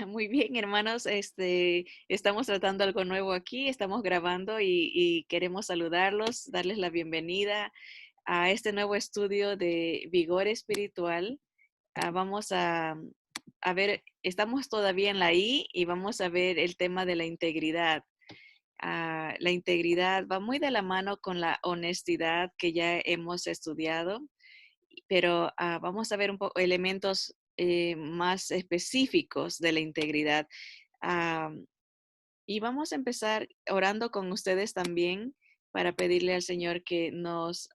Muy bien, hermanos, estamos tratando algo nuevo aquí, estamos grabando y queremos saludarlos, darles la bienvenida a este nuevo estudio de Vigor Espiritual. Vamos a ver, estamos todavía en la I y vamos a ver el tema de la integridad. La integridad va muy de la mano con la honestidad que ya hemos estudiado, pero vamos a ver un poco elementos más específicos de la integridad. Am, y vamos a empezar orando con ustedes también para pedirle al Señor que nos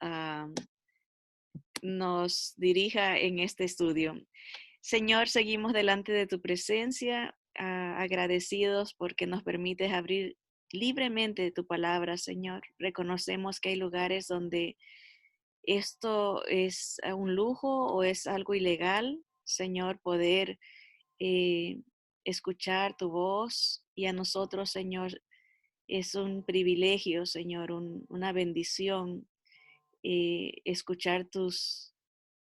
dirija en este estudio. Señor, seguimos delante de tu presencia, agradecidos porque nos permites abrir libremente tu palabra, Señor. Reconocemos que hay lugares donde esto es un lujo o es algo ilegal, Señor, poder eh, escuchar tu voz y a nosotros, Señor, es un privilegio, Señor, una bendición escuchar tus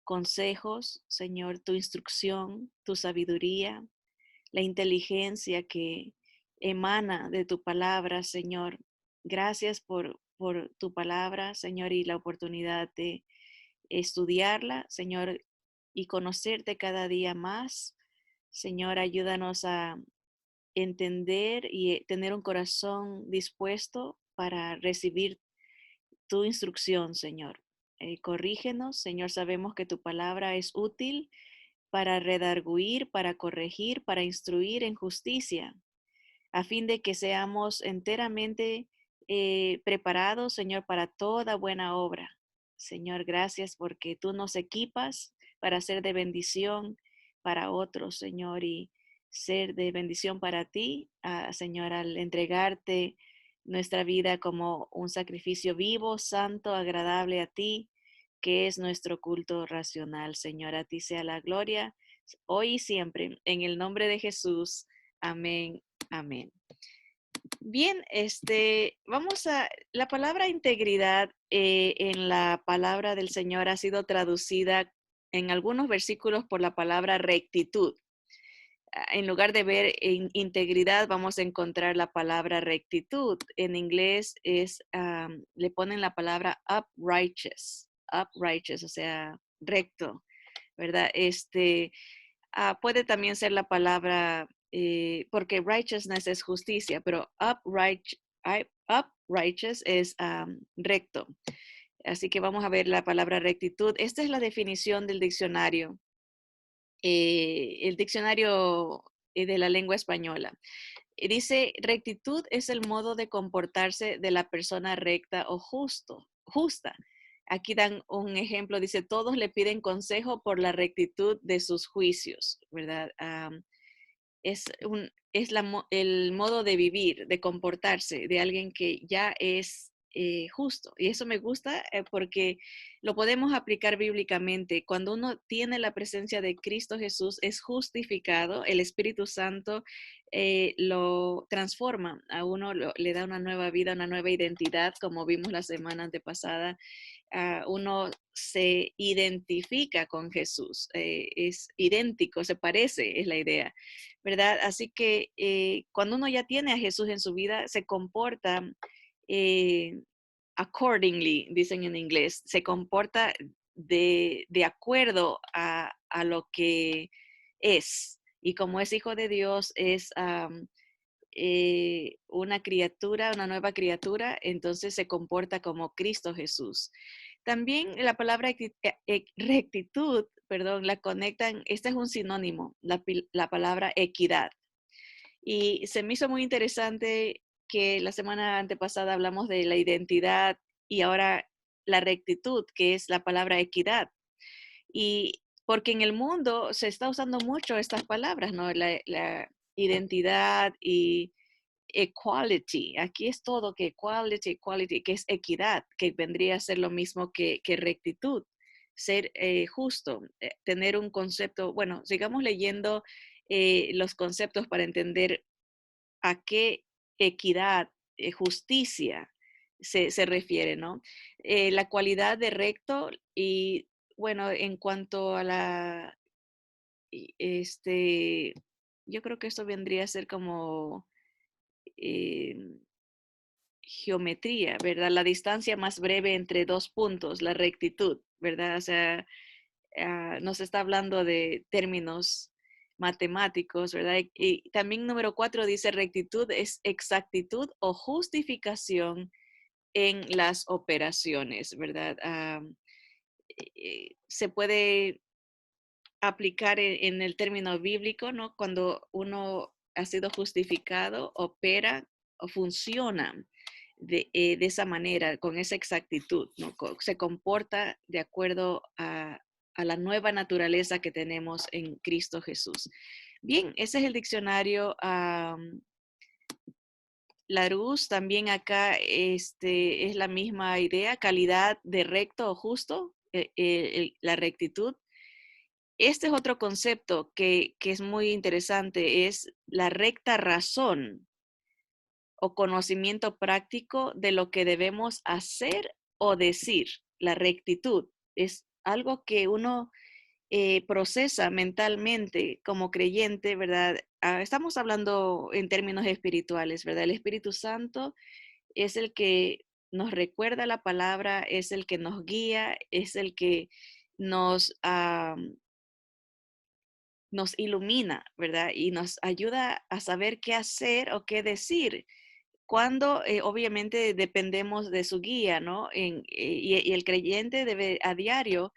consejos, Señor, tu instrucción, tu sabiduría, la inteligencia que emana de tu palabra, Señor. Gracias por tu palabra, Señor, y la oportunidad de estudiarla, Señor, y conocerte cada día más. Señor, ayúdanos a entender y tener un corazón dispuesto para recibir tu instrucción, Señor. Corrígenos, Señor, sabemos que tu palabra es útil para redarguir, para corregir, para instruir en justicia, a fin de que seamos enteramente preparados, Señor, para toda buena obra. Señor, gracias porque tú nos equipas para ser de bendición para otros, Señor, y ser de bendición para ti, Señor, al entregarte nuestra vida como un sacrificio vivo, santo, agradable a ti, que es nuestro culto racional. Señor, a ti sea la gloria, hoy y siempre, en el nombre de Jesús. Amén. Amén. Bien, la palabra integridad en la palabra del Señor ha sido traducida en algunos versículos por la palabra rectitud. En lugar de ver integridad, vamos a encontrar la palabra rectitud. En inglés le ponen la palabra uprighteous, o sea, recto, ¿verdad? Puede también ser la palabra, porque righteousness es justicia, pero uprighteous es recto. Así que vamos a ver la palabra rectitud. Esta es la definición del diccionario, el diccionario de la lengua española. Dice, rectitud es el modo de comportarse de la persona recta o justa. Aquí dan un ejemplo, dice, todos le piden consejo por la rectitud de sus juicios, ¿verdad? Es el modo de vivir, de comportarse de alguien que ya es justo. Y eso me gusta porque lo podemos aplicar bíblicamente. Cuando uno tiene la presencia de Cristo Jesús, es justificado, el Espíritu Santo lo transforma, a uno le da una nueva vida, una nueva identidad, como vimos la semana antepasada. Uno se identifica con Jesús, es idéntico, se parece, es la idea, ¿verdad? Así que cuando uno ya tiene a Jesús en su vida, se comporta eh, accordingly, dicen en inglés, se comporta de acuerdo a lo que es. Y como es hijo de Dios, es una criatura, una nueva criatura, entonces se comporta como Cristo Jesús. También la palabra rectitud, perdón, la conectan, este es un sinónimo, la palabra equidad. Y se me hizo muy interesante que la semana antepasada hablamos de la identidad y ahora la rectitud, que es la palabra equidad. Y porque en el mundo se está usando mucho estas palabras, ¿no? La identidad y equality. Aquí es todo que equality, que es equidad, que vendría a ser lo mismo que rectitud, ser justo, tener un concepto. Bueno, sigamos leyendo los conceptos para entender a qué equidad, justicia se refiere, ¿no? La cualidad de recto y, bueno, en cuanto a la, este, yo creo que esto vendría a ser como eh, geometría, ¿verdad? La distancia más breve entre dos puntos, la rectitud, ¿verdad? O sea, nos está hablando de términos matemáticos, ¿verdad? Y también número 4 dice rectitud es exactitud o justificación en las operaciones, ¿verdad? Se puede aplicar en el término bíblico, ¿no? Cuando uno ha sido justificado, opera o funciona de esa manera, con esa exactitud, ¿no? Se comporta de acuerdo a la nueva naturaleza que tenemos en Cristo Jesús. Bien, ese es el diccionario Larousse. También acá es la misma idea, calidad de recto o justo, la rectitud. Este es otro concepto que es muy interesante, es la recta razón o conocimiento práctico de lo que debemos hacer o decir. La rectitud es algo que uno procesa mentalmente como creyente, ¿verdad? Estamos hablando en términos espirituales, ¿verdad? El Espíritu Santo es el que nos recuerda la palabra, es el que nos guía, es el que nos, nos ilumina, ¿verdad? Y nos ayuda a saber qué hacer o qué decir. Cuando obviamente dependemos de su guía, ¿no? Y el creyente debe a diario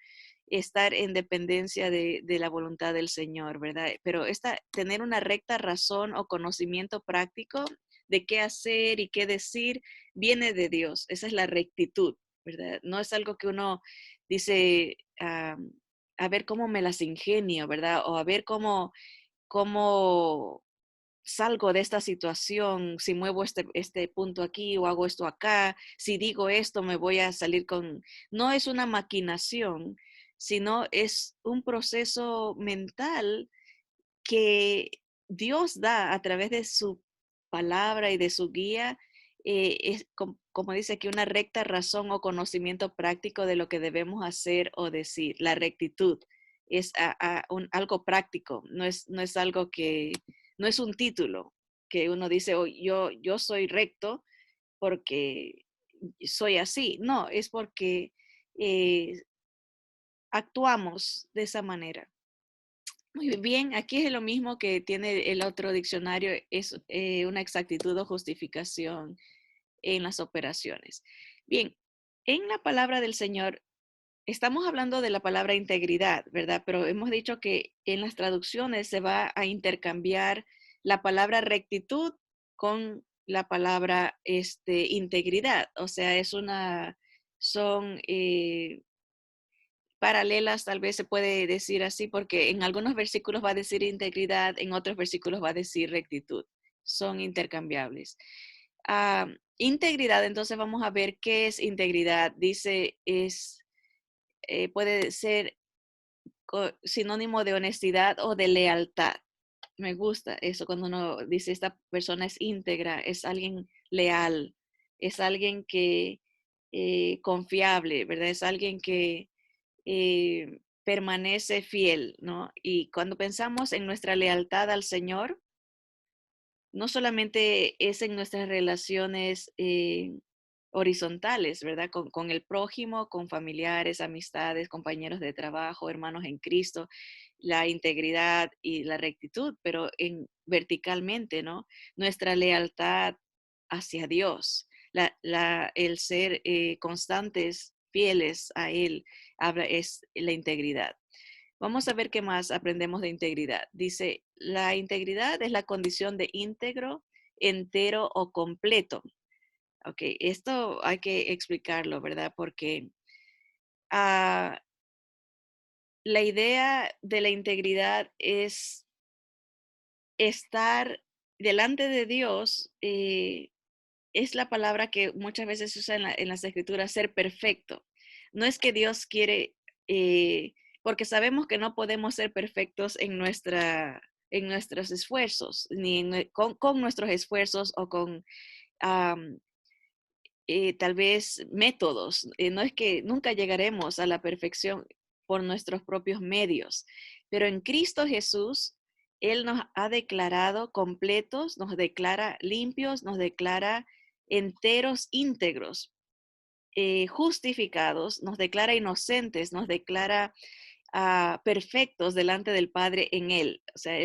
estar en dependencia de la voluntad del Señor, ¿verdad? Pero tener una recta razón o conocimiento práctico de qué hacer y qué decir viene de Dios. Esa es la rectitud, ¿verdad? No es algo que uno dice, a ver cómo me las ingenio, ¿verdad? O a ver cómo salgo de esta situación, si muevo este punto aquí o hago esto acá, si digo esto me voy a salir con... No es una maquinación, sino es un proceso mental que Dios da a través de su palabra y de su guía. Es como dice aquí, una recta razón o conocimiento práctico de lo que debemos hacer o decir. La rectitud es algo práctico, no es algo que, no es un título que uno dice, oh, yo soy recto porque soy así. No, es porque eh, actuamos de esa manera. Muy bien, aquí es lo mismo que tiene el otro diccionario, es una exactitud o justificación en las operaciones. Bien, en la palabra del Señor, estamos hablando de la palabra integridad, ¿verdad? Pero hemos dicho que en las traducciones se va a intercambiar la palabra rectitud con la palabra integridad. O sea, son paralelas, tal vez se puede decir así, porque en algunos versículos va a decir integridad, en otros versículos va a decir rectitud. Son intercambiables. Integridad, entonces vamos a ver qué es integridad. Dice, puede ser sinónimo de honestidad o de lealtad. Me gusta eso cuando uno dice esta persona es íntegra, es alguien leal, es alguien que confiable, ¿verdad? Es alguien que permanece fiel, ¿no? Y cuando pensamos en nuestra lealtad al Señor, no solamente es en nuestras relaciones horizontales, ¿verdad? Con el prójimo, con familiares, amistades, compañeros de trabajo, hermanos en Cristo, la integridad y la rectitud, pero verticalmente, ¿no? Nuestra lealtad hacia Dios, el ser constantes, fieles a Él, es la integridad. Vamos a ver qué más aprendemos de integridad. Dice, la integridad es la condición de íntegro, entero o completo. Ok, esto hay que explicarlo, ¿verdad? Porque ah, la idea de la integridad es estar delante de Dios. Es la palabra que muchas veces se usa en las escrituras, ser perfecto. No es que Dios quiere, porque sabemos que no podemos ser perfectos en nuestros esfuerzos, ni con nuestros esfuerzos o con am, tal vez métodos. No es que nunca llegaremos a la perfección por nuestros propios medios, pero en Cristo Jesús Él nos ha declarado completos, nos declara limpios, nos declara enteros, íntegros, justificados, nos declara inocentes, nos declara perfectos delante del Padre en Él. O sea,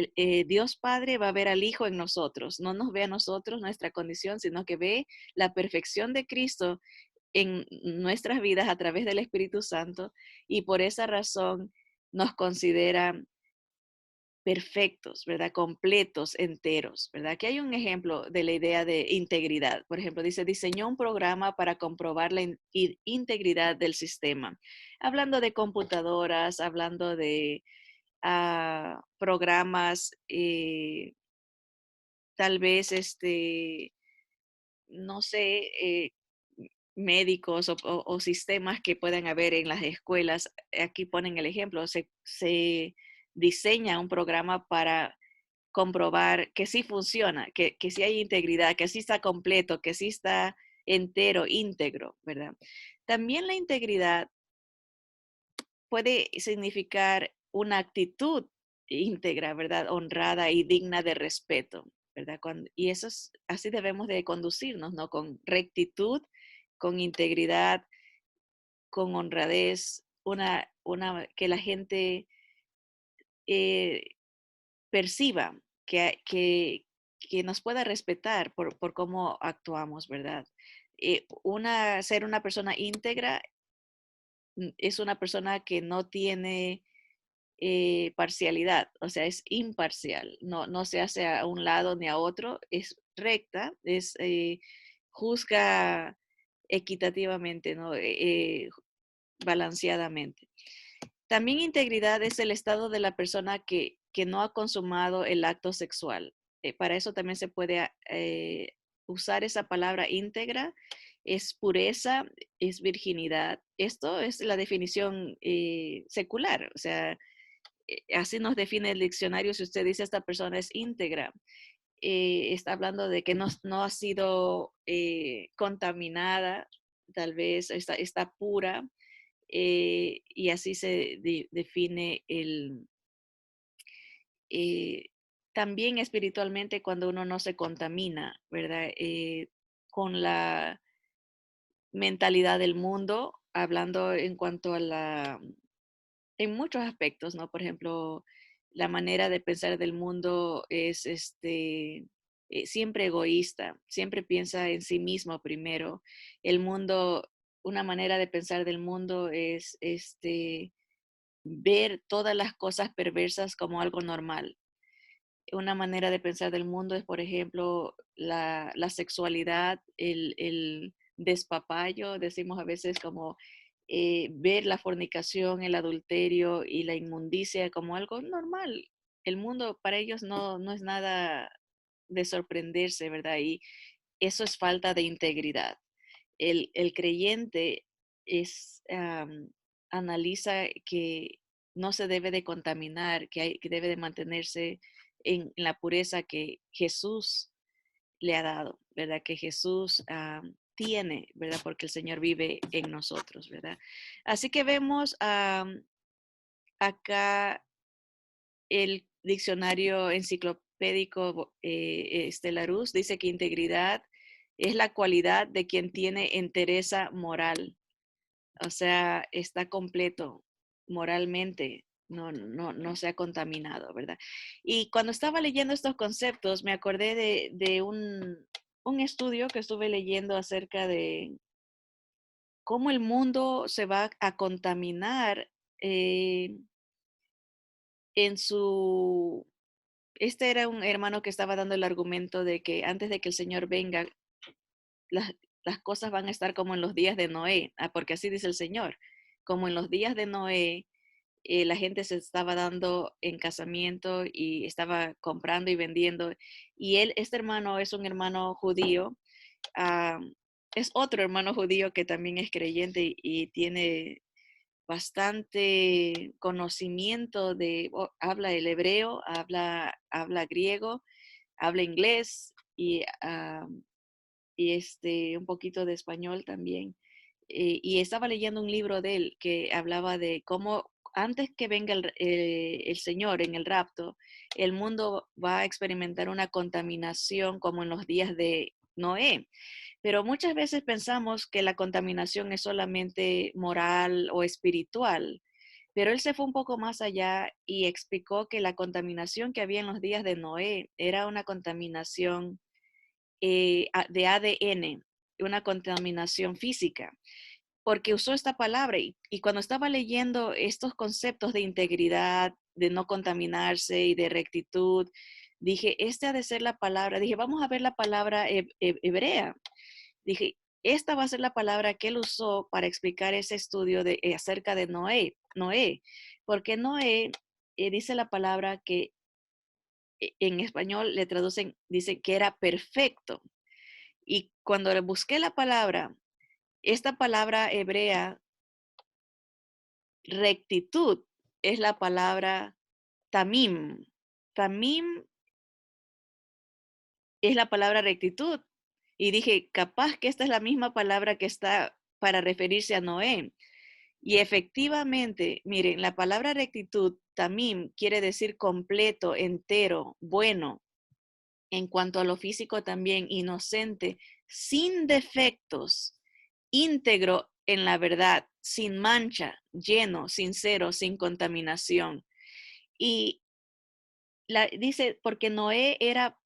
Dios Padre va a ver al Hijo en nosotros, no nos ve a nosotros, nuestra condición, sino que ve la perfección de Cristo en nuestras vidas a través del Espíritu Santo y por esa razón nos considera perfectos, ¿verdad? Completos, enteros, ¿verdad? Aquí hay un ejemplo de la idea de integridad. Por ejemplo, dice, diseñó un programa para comprobar la integridad del sistema. Hablando de computadoras, hablando de programas, tal vez, no sé, médicos o sistemas que puedan haber en las escuelas. Aquí ponen el ejemplo, se diseña un programa para comprobar que sí funciona, que sí hay integridad, que sí está completo, que sí está entero, íntegro, ¿verdad? También la integridad puede significar una actitud íntegra, ¿verdad? Honrada y digna de respeto, ¿verdad? Y eso es, así debemos de conducirnos, ¿no? Con rectitud, con integridad, con honradez, que la gente eh, perciba, que nos pueda respetar por cómo actuamos, ¿verdad? Ser una persona íntegra es una persona que no tiene parcialidad, o sea, es imparcial, no se hace a un lado ni a otro, es recta, juzga equitativamente, ¿no? Balanceadamente. También integridad es el estado de la persona que no ha consumado el acto sexual. Para eso también se puede usar esa palabra íntegra. Es pureza, es virginidad. Esto es la definición secular. O sea, así nos define el diccionario. Si usted dice esta persona es íntegra, está hablando de que no ha sido contaminada, tal vez está pura, y así se define eh, también espiritualmente cuando uno no se contamina, ¿verdad? Con la mentalidad del mundo, hablando en cuanto a en muchos aspectos, ¿no? Por ejemplo, la manera de pensar del mundo es siempre egoísta, siempre piensa en sí mismo primero. El mundo, una manera de pensar del mundo es ver todas las cosas perversas como algo normal. Una manera de pensar del mundo es, por ejemplo, la sexualidad, el despapayo, decimos a veces como ver la fornicación, el adulterio y la inmundicia como algo normal. El mundo para ellos no es nada de sorprenderse, ¿verdad? Y eso es falta de integridad. El creyente analiza que no se debe de contaminar, que debe de mantenerse en la pureza que Jesús le ha dado, ¿verdad? Que Jesús tiene, ¿verdad? Porque el Señor vive en nosotros, ¿verdad? Así que vemos acá el diccionario enciclopédico Estelarus dice que integridad es la cualidad de quien tiene entereza moral, o sea, está completo moralmente, no se ha contaminado, ¿verdad? Y cuando estaba leyendo estos conceptos, me acordé de un estudio que estuve leyendo acerca de cómo el mundo se va a contaminar eh, en su... Este era un hermano que estaba dando el argumento de que antes de que el Señor venga, las, las cosas van a estar como en los días de Noé, porque así dice el Señor, como en los días de Noé, la gente se estaba dando en casamiento y estaba comprando y vendiendo. Y este hermano es un hermano judío, ah, es otro hermano judío que también es creyente y tiene bastante conocimiento habla el hebreo, habla griego, habla inglés y un poquito de español también. Y estaba leyendo un libro de él que hablaba de cómo antes que venga el Señor en el rapto, el mundo va a experimentar una contaminación como en los días de Noé. Pero muchas veces pensamos que la contaminación es solamente moral o espiritual, pero él se fue un poco más allá y explicó que la contaminación que había en los días de Noé era una contaminación de ADN, una contaminación física, porque usó esta palabra y cuando estaba leyendo estos conceptos de integridad, de no contaminarse y de rectitud, dije, esta ha de ser la palabra, dije, vamos a ver la palabra hebrea. Dije, esta va a ser la palabra que él usó para explicar ese estudio acerca de Noé, porque Noé dice la palabra que en español le traducen, dice que era perfecto. Y cuando le busqué la palabra, esta palabra hebrea, rectitud, es la palabra tamim. Tamim es la palabra rectitud. Y dije, capaz que esta es la misma palabra que está para referirse a Noé. Y efectivamente, miren, la palabra rectitud, tamim, quiere decir completo, entero, bueno. En cuanto a lo físico también, inocente, sin defectos, íntegro en la verdad, sin mancha, lleno, sincero, sin contaminación. Y dice, porque Noé era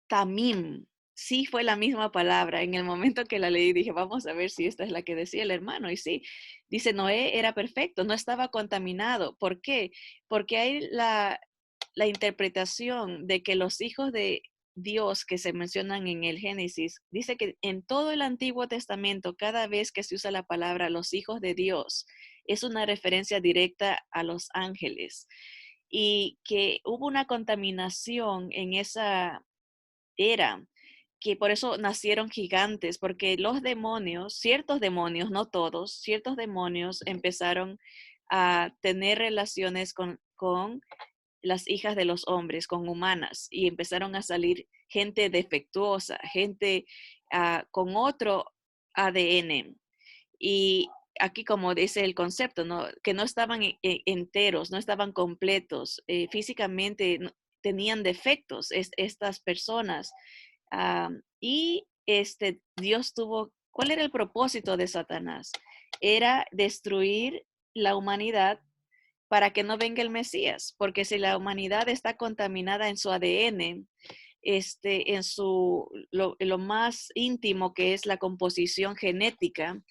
tamim, sí fue la misma palabra. En el momento que la leí dije, vamos a ver si esta es la que decía el hermano. Y sí, dice, Noé era perfecto, no estaba contaminado. ¿Por qué? Porque hay la interpretación de que los hijos de Dios que se mencionan en el Génesis, dice que en todo el Antiguo Testamento, cada vez que se usa la palabra los hijos de Dios, es una referencia directa a los ángeles y que hubo una contaminación en esa era, que por eso nacieron gigantes, porque los demonios, ciertos demonios, no todos, ciertos demonios empezaron a tener relaciones con las hijas de los hombres, con humanas, y empezaron a salir gente defectuosa, gente con otro ADN. Y aquí, como dice el concepto, ¿no? Que no estaban enteros, no estaban completos, físicamente tenían defectos estas personas. Y Dios tuvo, ¿cuál era el propósito de Satanás? Era destruir la humanidad para que no venga el Mesías, porque si la humanidad está contaminada en su ADN, en lo más íntimo que es la composición genética,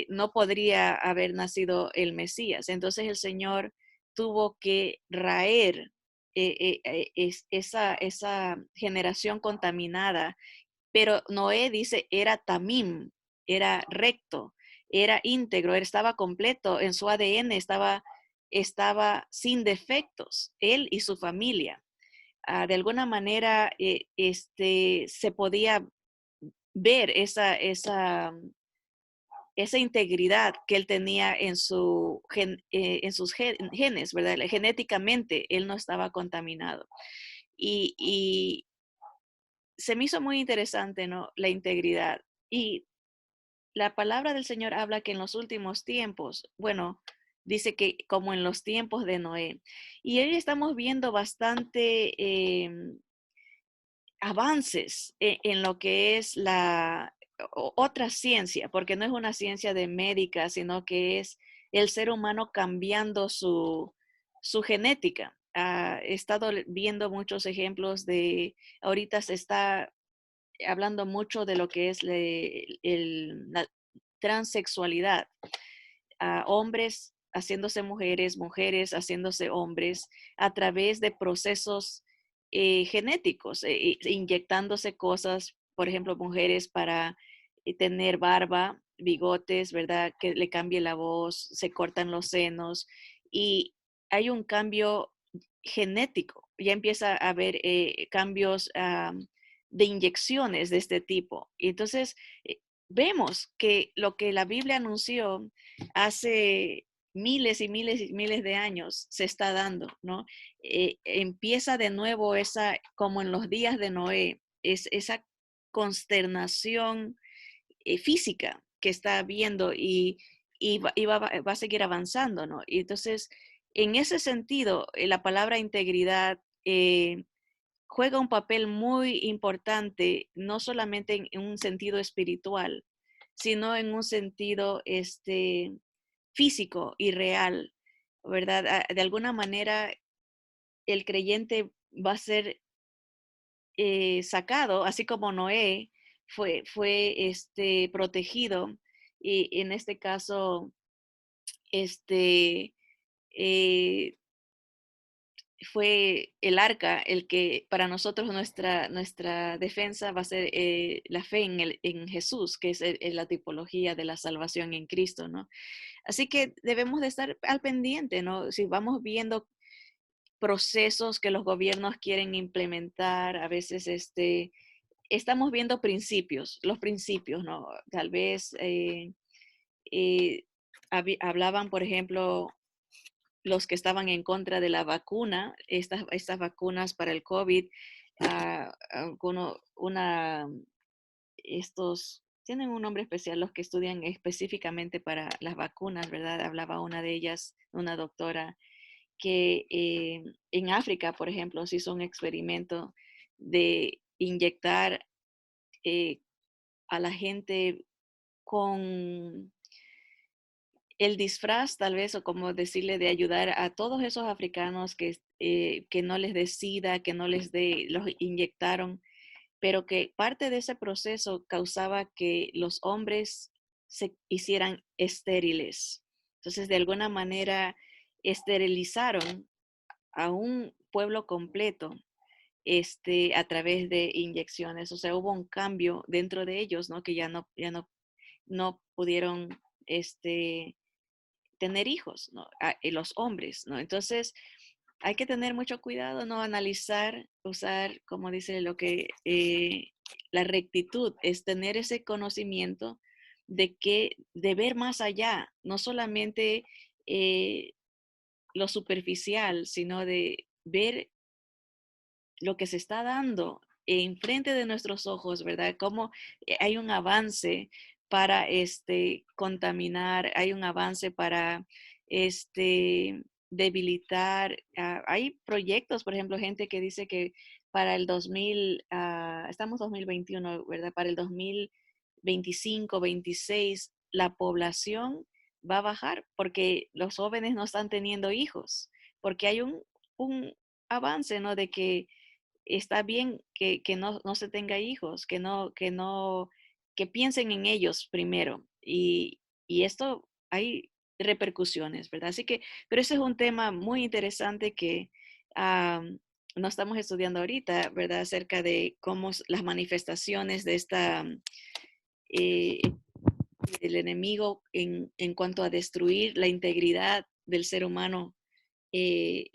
no podría haber nacido el Mesías. Entonces el Señor tuvo que raer esa generación contaminada, pero Noé dice, era tamim, era recto, era íntegro, estaba completo en su ADN, estaba sin defectos, él y su familia. De alguna manera, se podía ver esa integridad que él tenía en en sus genes, ¿verdad? Genéticamente, él no estaba contaminado. Y se me hizo muy interesante, ¿no? La integridad. Y la palabra del Señor habla que en los últimos tiempos, bueno, dice que como en los tiempos de Noé. Y hoy estamos viendo bastante avances en lo que es la otra ciencia, porque no es una ciencia de médica, sino que es el ser humano cambiando su genética. He estado viendo muchos ejemplos ahorita se está hablando mucho de lo que es la transexualidad, hombres haciéndose mujeres, mujeres haciéndose hombres a través de procesos genéticos, inyectándose cosas, por ejemplo, mujeres para tener barba, bigotes, ¿verdad? Que le cambie la voz, se cortan los senos y hay un cambio genético. Ya empieza a haber cambios de inyecciones de este tipo. Y entonces, vemos que lo que la Biblia anunció hace miles y miles y miles de años se está dando, ¿no? Empieza de nuevo como en los días de Noé, esa consternación física que está habiendo va a seguir avanzando, ¿no? Y entonces, en ese sentido, la palabra integridad juega un papel muy importante, no solamente en un sentido espiritual, sino en un sentido físico y real, ¿verdad? De alguna manera, el creyente va a ser sacado, así como Noé fue protegido, y en este caso, este, eh, fue el arca el que para nosotros nuestra defensa va a ser la fe en Jesús, que es la tipología de la salvación en Cristo, ¿no? Así que debemos de estar al pendiente, ¿no? Si vamos viendo procesos que los gobiernos quieren implementar, a veces estamos viendo principios, los principios, ¿no? Tal vez eh, hablaban, por ejemplo, los que estaban en contra de la vacuna, estas vacunas para el COVID, estos tienen un nombre especial, los que estudian específicamente para las vacunas, ¿verdad? Hablaba una de ellas, una doctora, que en África, por ejemplo, se hizo un experimento de inyectar eh, a la gente con el disfraz, tal vez, o como decirle, de ayudar a todos esos africanos que no les dé SIDA, que no les dé, los inyectaron, pero que parte de ese proceso causaba que los hombres se hicieran estériles. Entonces, de alguna manera, esterilizaron a un pueblo completo a través de inyecciones. O sea, hubo un cambio dentro de ellos, ¿no? Que no pudieron tener hijos, ¿no? Los hombres, ¿no? Entonces, hay que tener mucho cuidado, ¿no? Analizar, usar, como dice lo que la rectitud es tener ese conocimiento de ver más allá, no solamente eh, lo superficial, sino de ver lo que se está dando enfrente de nuestros ojos, ¿verdad? Cómo hay un avance para contaminar, hay un avance para debilitar. Hay proyectos, por ejemplo, gente que dice que para el 2000, estamos 2021, ¿verdad? Para el 2025, 26, la población va a bajar porque los jóvenes no están teniendo hijos, porque hay un avance, ¿no? De que está bien que no se tenga hijos, que piensen en ellos primero. Y esto hay repercusiones, ¿verdad? Así que, pero ese es un tema muy interesante que no estamos estudiando ahorita, ¿verdad? Acerca de cómo las manifestaciones de eh, del enemigo en cuanto a destruir la integridad del ser humano eh,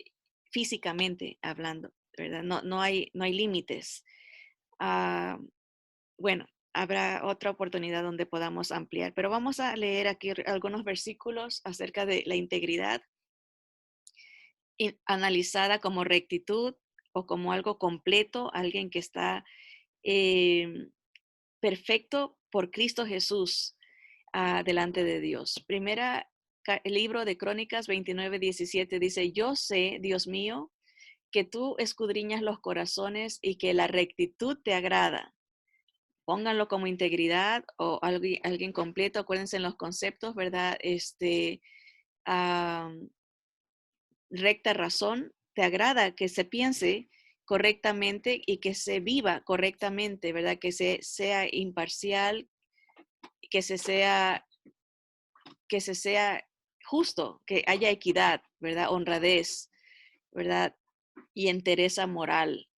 físicamente hablando, ¿verdad? No hay límites. Ah, bueno, habrá otra oportunidad donde podamos ampliar, pero vamos a leer aquí algunos versículos acerca de la integridad analizada como rectitud o como algo completo, alguien que está eh, perfecto por Cristo Jesús delante de Dios. El libro de Crónicas 29:17 dice, yo sé, Dios mío, que tú escudriñas los corazones y que la rectitud te agrada. Pónganlo como integridad o alguien completo. Acuérdense en los conceptos, ¿verdad? Ah, recta razón. Te agrada que se piense correctamente y que se viva correctamente, ¿verdad? Que se sea imparcial, que se sea, que se sea justo, que haya equidad, ¿verdad? Honradez, ¿verdad? Y entereza moral.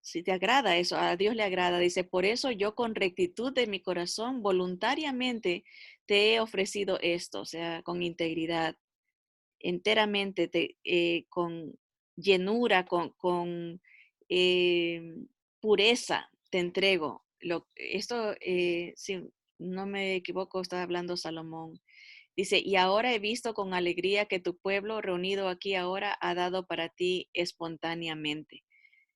Si te agrada eso, a Dios le agrada, dice, por eso yo con rectitud de mi corazón voluntariamente te he ofrecido esto, o sea, con integridad, enteramente, con llenura, con eh, pureza, te entrego. Esto, si no me equivoco, está hablando Salomón. Dice, y ahora he visto con alegría que tu pueblo reunido aquí ahora ha dado para ti espontáneamente.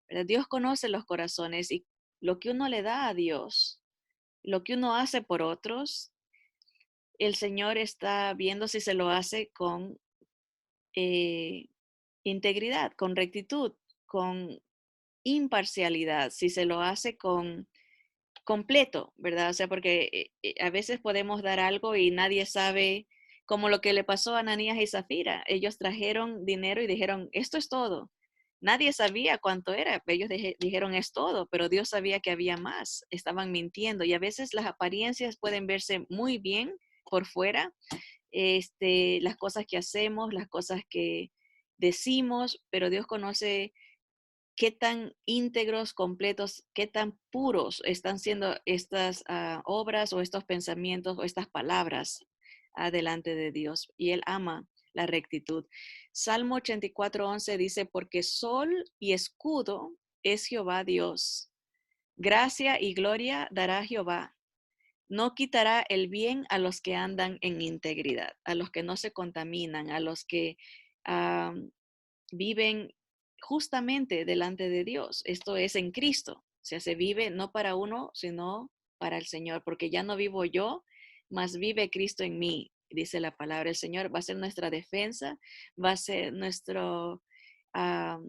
¿Verdad? Dios conoce los corazones y lo que uno le da a Dios, lo que uno hace por otros, el Señor está viendo si se lo hace con eh, integridad, con rectitud, con imparcialidad, si se lo hace con completo, ¿verdad? O sea, porque a veces podemos dar algo y nadie sabe, como lo que le pasó a Ananías y Zafira. Ellos trajeron dinero y dijeron, esto es todo. Nadie sabía cuánto era. Ellos dijeron, es todo, pero Dios sabía que había más. Estaban mintiendo y a veces las apariencias pueden verse muy bien por fuera, las cosas que hacemos, las cosas que decimos, pero Dios conoce qué tan íntegros, completos, qué tan puros están siendo estas obras o estos pensamientos o estas palabras delante de Dios. Y Él ama la rectitud. Salmo 84:11 dice, porque sol y escudo es Jehová Dios. Gracia y gloria dará Jehová. No quitará el bien a los que andan en integridad, a los que no se contaminan, a los que ah, viven justamente delante de Dios. Esto es en Cristo. O sea, se vive no para uno, sino para el Señor, porque ya no vivo yo, mas vive Cristo en mí, dice la palabra. El Señor va a ser nuestra defensa, va a ser nuestro ah,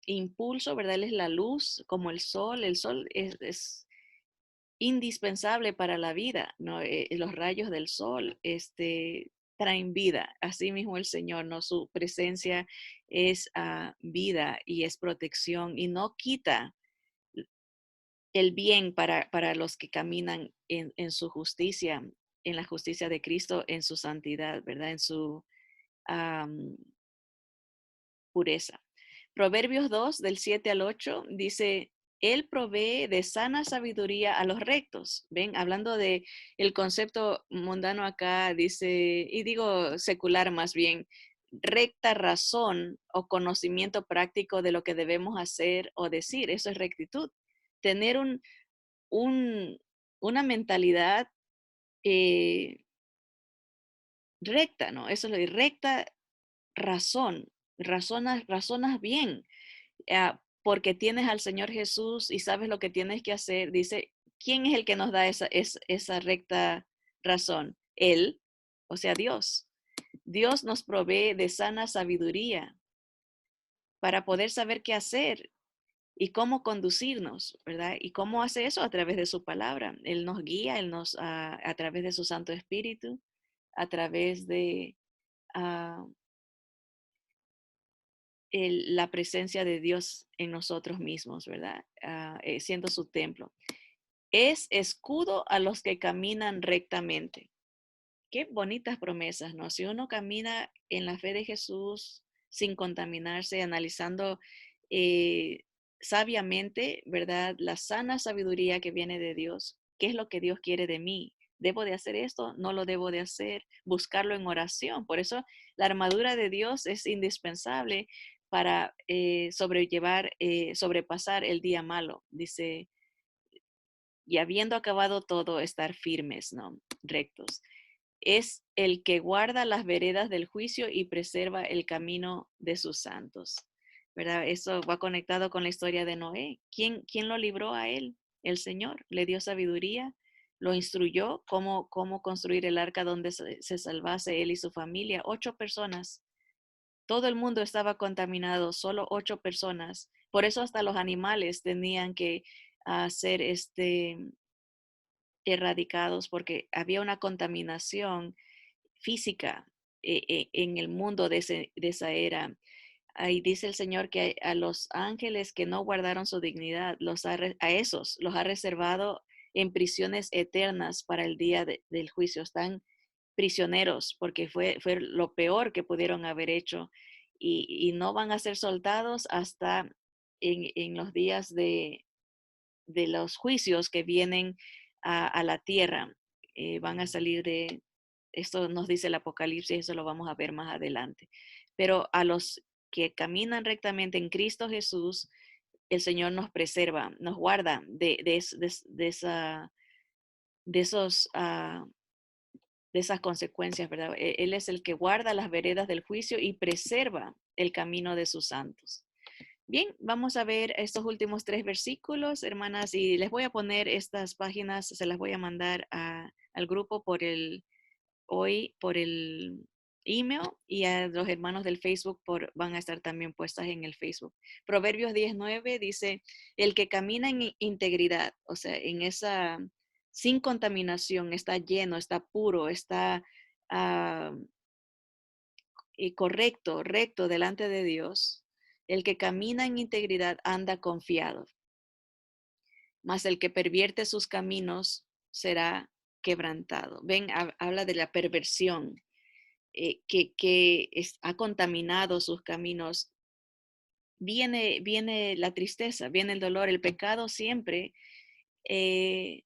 impulso, ¿verdad? Él es la luz, como el sol. El sol es indispensable para la vida, ¿no? Los rayos del sol, traen vida. Así mismo el Señor, ¿no? Su presencia es vida y es protección y no quita el bien para los que caminan en su justicia, en la justicia de Cristo, en su santidad, ¿verdad? En su am, pureza. Proverbios 2, del 7 al 8, dice, Él provee de sana sabiduría a los rectos. Ven, hablando de el concepto mundano acá, dice, y digo secular más bien, recta razón o conocimiento práctico de lo que debemos hacer o decir. Eso es rectitud. Tener un, una mentalidad eh, recta, ¿no? Eso es lo de recta razón. Razonas bien, porque tienes al Señor Jesús y sabes lo que tienes que hacer. Dice, ¿quién es el que nos da esa recta razón? Él, o sea, Dios. Dios nos provee de sana sabiduría para poder saber qué hacer y cómo conducirnos, ¿verdad? ¿Y cómo hace eso? A través de su palabra. Él nos guía, a través de su Santo Espíritu, a través de ah, la presencia de Dios en nosotros mismos, ¿verdad? Siendo su templo. Es escudo a los que caminan rectamente. Qué bonitas promesas, ¿no? Si uno camina en la fe de Jesús sin contaminarse, analizando eh, sabiamente, ¿verdad? La sana sabiduría que viene de Dios. ¿Qué es lo que Dios quiere de mí? ¿Debo de hacer esto? ¿No lo debo de hacer? Buscarlo en oración. Por eso la armadura de Dios es indispensable para sobrepasar el día malo. Dice, y habiendo acabado todo, estar firmes, ¿no? Rectos. Es el que guarda las veredas del juicio y preserva el camino de sus santos. ¿Verdad? Eso va conectado con la historia de Noé. ¿Quién lo libró a él? El Señor. Le dio sabiduría, lo instruyó cómo construir el arca donde se salvase él y su familia. 8 personas. Todo el mundo estaba contaminado, solo 8 personas. Por eso hasta los animales tenían que ser erradicados porque había una contaminación física en el mundo de esa era. Ahí dice el Señor que a los ángeles que no guardaron su dignidad, a esos los ha reservado en prisiones eternas para el día del juicio. Están prisioneros porque fue lo peor que pudieron haber hecho y no van a ser soltados hasta en los días de los juicios que vienen a la tierra. Van a salir esto nos dice el Apocalipsis, eso lo vamos a ver más adelante. Pero a los que caminan rectamente en Cristo Jesús, el Señor nos preserva, nos guarda de esos, de esas consecuencias, ¿verdad? Él es el que guarda las veredas del juicio y preserva el camino de sus santos. Bien, vamos a ver estos últimos 3 versículos, hermanas, y les voy a poner estas páginas, se las voy a mandar al grupo hoy por el email y a los hermanos del Facebook van a estar también puestas en el Facebook. Proverbios 19 dice, el que camina en integridad, o sea, en esa, sin contaminación, está lleno, está puro, está ah, correcto, recto delante de Dios. El que camina en integridad anda confiado, mas el que pervierte sus caminos será quebrantado. Ven, habla de la perversión ha contaminado sus caminos. Viene la tristeza, viene el dolor, el pecado siempre eh,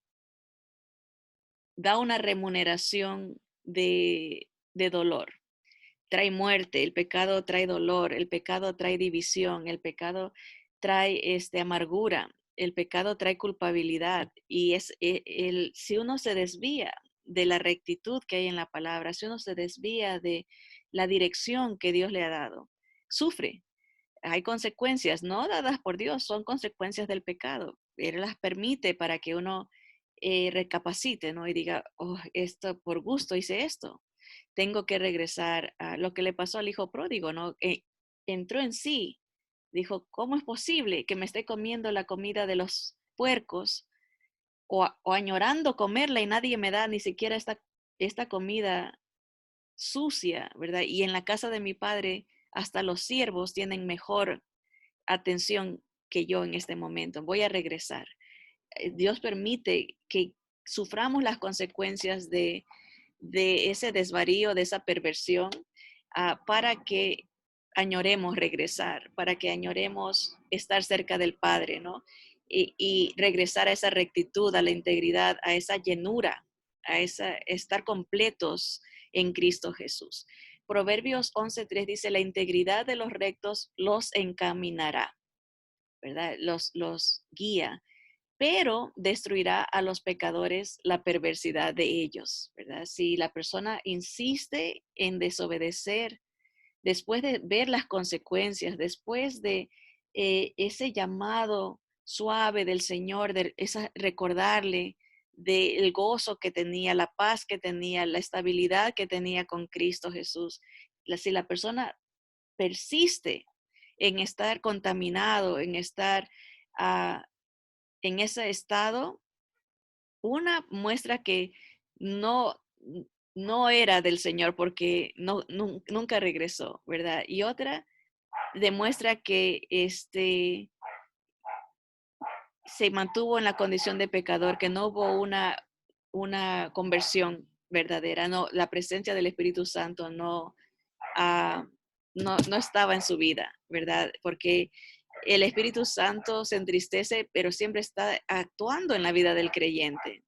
da una remuneración de dolor. Trae muerte, el pecado trae dolor, el pecado trae división, el pecado trae amargura, el pecado trae culpabilidad. Y si uno se desvía de la rectitud que hay en la palabra, si uno se desvía de la dirección que Dios le ha dado, sufre. Hay consecuencias no dadas por Dios, son consecuencias del pecado. Él las permite para que uno recapacite, ¿no? Y diga, oh, esto por gusto hice esto, tengo que regresar a lo que le pasó al hijo pródigo, ¿no? Entró en sí, dijo, ¿cómo es posible que me esté comiendo la comida de los puercos o añorando comerla y nadie me da ni siquiera esta comida sucia, ¿verdad? Y en la casa de mi padre hasta los siervos tienen mejor atención que yo en este momento. Voy a regresar. Dios permite que suframos las consecuencias de ese desvarío, de esa perversión, para que añoremos regresar, para que añoremos estar cerca del Padre, ¿no? Y regresar a esa rectitud, a la integridad, a esa llenura, a estar completos en Cristo Jesús. Proverbios 11:3 dice, la integridad de los rectos los encaminará, ¿verdad? Los guía, pero destruirá a los pecadores la perversidad de ellos, ¿verdad? Si la persona insiste en desobedecer, después de ver las consecuencias, después de ese llamado suave del Señor, recordarle del gozo que tenía, la paz que tenía, la estabilidad que tenía con Cristo Jesús, si la persona persiste en estar contaminado, en estar uh, en ese estado, una muestra que no, no era del Señor porque nunca regresó, ¿verdad? Y otra demuestra que se mantuvo en la condición de pecador, que no hubo una conversión verdadera, no, la presencia del Espíritu Santo uh, no estaba en su vida, ¿verdad? Porque el Espíritu Santo se entristece, pero siempre está actuando en la vida del creyente.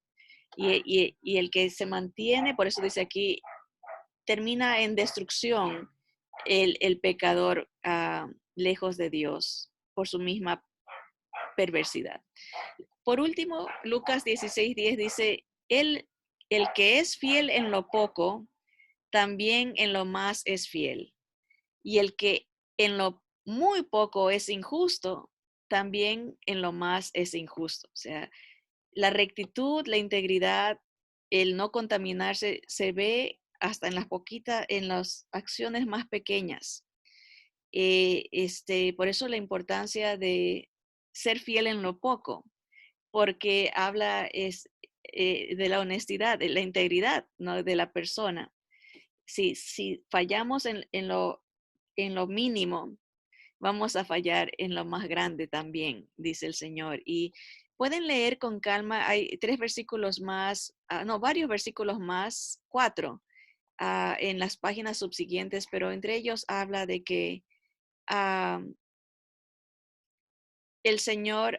Y el que se mantiene, por eso dice aquí, termina en destrucción el pecador lejos de Dios por su misma perversidad. Por último, Lucas 16:10 dice, el que es fiel en lo poco, también en lo más es fiel. Y el que en lo muy poco es injusto, también en lo más es injusto. O sea, la rectitud, la integridad, el no contaminarse, se ve hasta en las acciones más pequeñas. Por eso la importancia de ser fiel en lo poco, porque habla de la honestidad, de la integridad, ¿no? De la persona. Si fallamos en lo mínimo, vamos a fallar en lo más grande también, dice el Señor. Y pueden leer con calma, hay varios versículos más, 4, en las páginas subsiguientes, pero entre ellos habla de que el Señor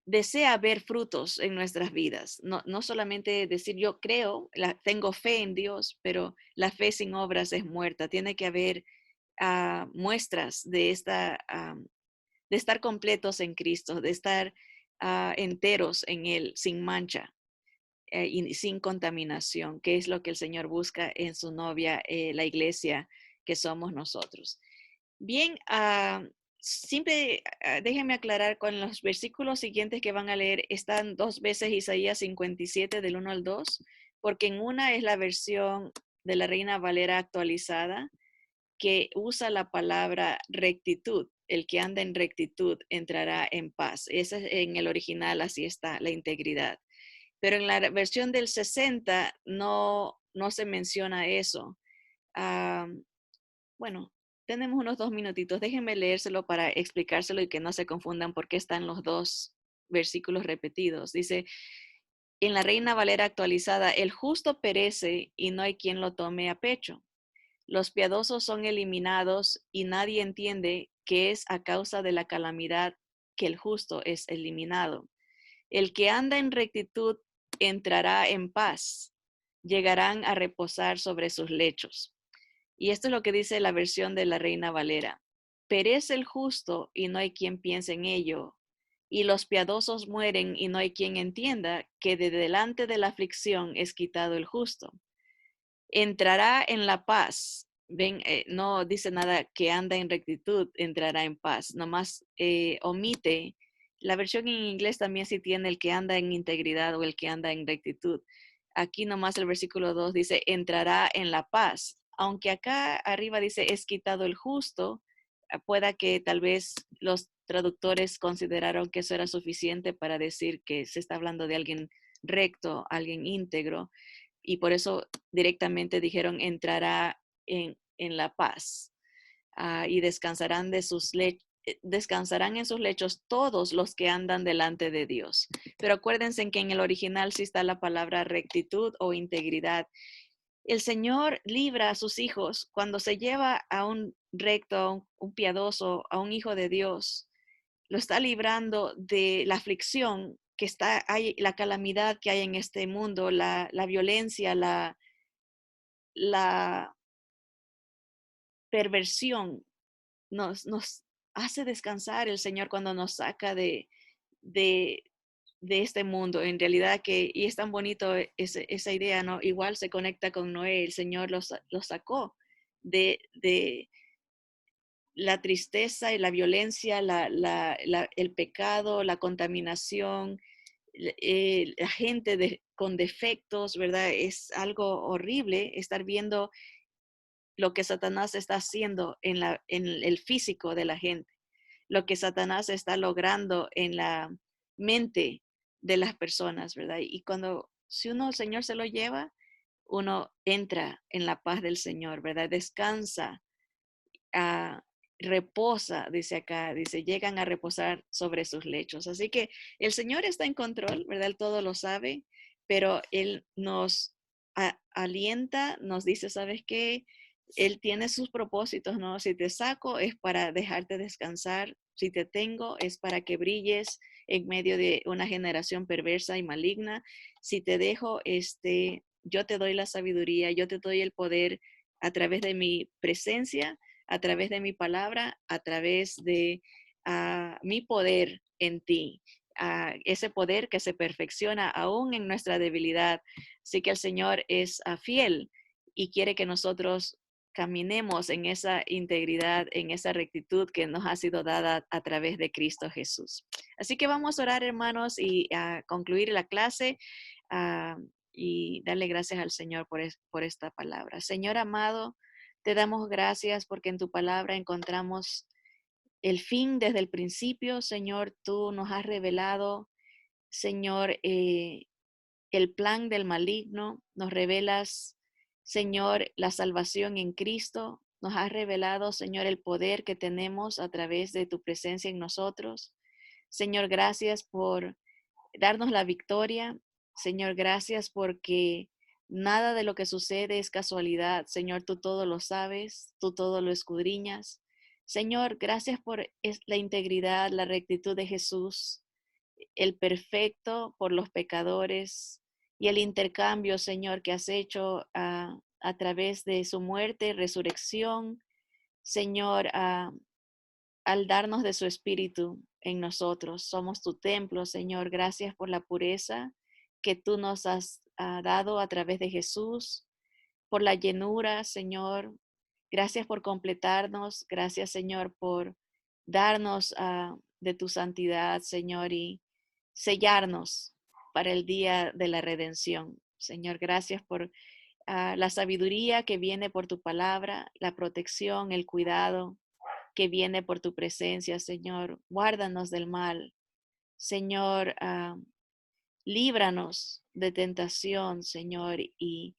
desea ver frutos en nuestras vidas. No solamente decir yo creo, tengo fe en Dios, pero la fe sin obras es muerta. Tiene que haber muestras de estar completos en Cristo, de estar enteros en Él, sin mancha y sin contaminación, que es lo que el Señor busca en su novia, la iglesia que somos nosotros. Bien, siempre déjenme aclarar, con los versículos siguientes que van a leer, están 2 veces Isaías 57 del 1 al 2, porque en una es la versión de la Reina Valera actualizada, que usa la palabra rectitud. El que anda en rectitud entrará en paz. Esa en el original, así está, la integridad. Pero en la versión del 60 no se menciona eso. Ah, bueno, tenemos unos 2 minutitos. Déjenme leérselo para explicárselo y que no se confundan por qué están los dos versículos repetidos. Dice, en la Reina Valera actualizada, el justo perece y no hay quien lo tome a pecho. Los piadosos son eliminados y nadie entiende que es a causa de la calamidad que el justo es eliminado. El que anda en rectitud entrará en paz, llegarán a reposar sobre sus lechos. Y esto es lo que dice la versión de la Reina Valera. Perece el justo y no hay quien piense en ello. Y los piadosos mueren y no hay quien entienda que de delante de la aflicción es quitado el justo. Entrará en la paz. Ven, no dice nada que anda en rectitud, entrará en paz. Nomás omite. La versión en inglés también sí tiene el que anda en integridad o el que anda en rectitud. Aquí nomás el versículo 2 dice, entrará en la paz. Aunque acá arriba dice, es quitado el justo, pueda que tal vez los traductores consideraron que eso era suficiente para decir que se está hablando de alguien recto, alguien íntegro, y por eso directamente dijeron entrará en la paz, y descansarán descansarán en sus lechos todos los que andan delante de Dios. Pero acuérdense que en el original sí está la palabra rectitud o integridad. El Señor libra a sus hijos cuando se lleva a un recto, a un piadoso, a un hijo de Dios. Lo está librando de la aflicción que hay, la calamidad que hay en este mundo, la violencia, la perversión. Nos hace descansar el Señor cuando nos saca de, de este mundo. En realidad y es tan bonito esa idea, ¿no? Igual se conecta con Noé, el Señor los sacó de la tristeza y la violencia, el pecado, la contaminación, la gente con defectos, ¿verdad? Es algo horrible estar viendo lo que Satanás está haciendo en el físico de la gente, lo que Satanás está logrando en la mente de las personas, ¿verdad? Y si uno, el Señor se lo lleva, uno entra en la paz del Señor, ¿verdad? Descansa, ah, reposa, dice acá, dice, llegan a reposar sobre sus lechos. Así que el Señor está en control, ¿verdad? Él todo lo sabe, pero Él nos alienta, nos dice, ¿sabes qué? Él tiene sus propósitos, ¿no? Si te saco es para dejarte descansar, si te tengo es para que brilles en medio de una generación perversa y maligna. Si te dejo, yo te doy la sabiduría, yo te doy el poder a través de mi presencia, a través de mi palabra, a través de mi poder en ti, ese poder que se perfecciona aún en nuestra debilidad. Así que el Señor es fiel y quiere que nosotros caminemos en esa integridad, en esa rectitud que nos ha sido dada a través de Cristo Jesús. Así que vamos a orar, hermanos, y a concluir la clase ah, y darle gracias al Señor por esta palabra. Señor amado, te damos gracias porque en tu palabra encontramos el fin desde el principio. Señor, tú nos has revelado, Señor, el plan del maligno. Nos revelas, Señor, la salvación en Cristo. Nos has revelado, Señor, el poder que tenemos a través de tu presencia en nosotros. Señor, gracias por darnos la victoria. Señor, gracias porque nada de lo que sucede es casualidad. Señor, tú todo lo sabes, tú todo lo escudriñas. Señor, gracias por la integridad, la rectitud de Jesús, el perfecto por los pecadores y el intercambio, Señor, que has hecho a través de su muerte, resurrección. Señor, al darnos de su espíritu en nosotros. Somos tu templo, Señor. Gracias por la pureza que tú nos has dado a través de Jesús, por la llenura, Señor. Gracias por completarnos. Gracias, Señor, por darnos de tu santidad, Señor, y sellarnos para el día de la redención. Señor, gracias por la sabiduría que viene por tu palabra, la protección, el cuidado que viene por tu presencia, Señor. Guárdanos del mal. Señor, líbranos de tentación, Señor, y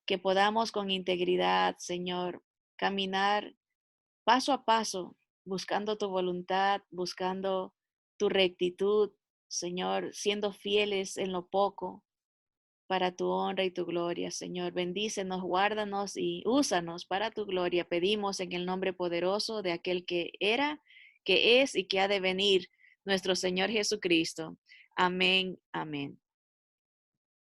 que podamos con integridad, Señor, caminar paso a paso, buscando tu voluntad, buscando tu rectitud, Señor, siendo fieles en lo poco para tu honra y tu gloria, Señor. Bendícenos, guárdanos y úsanos para tu gloria. Pedimos en el nombre poderoso de aquel que era, que es y que ha de venir, nuestro Señor Jesucristo. Amén, amén.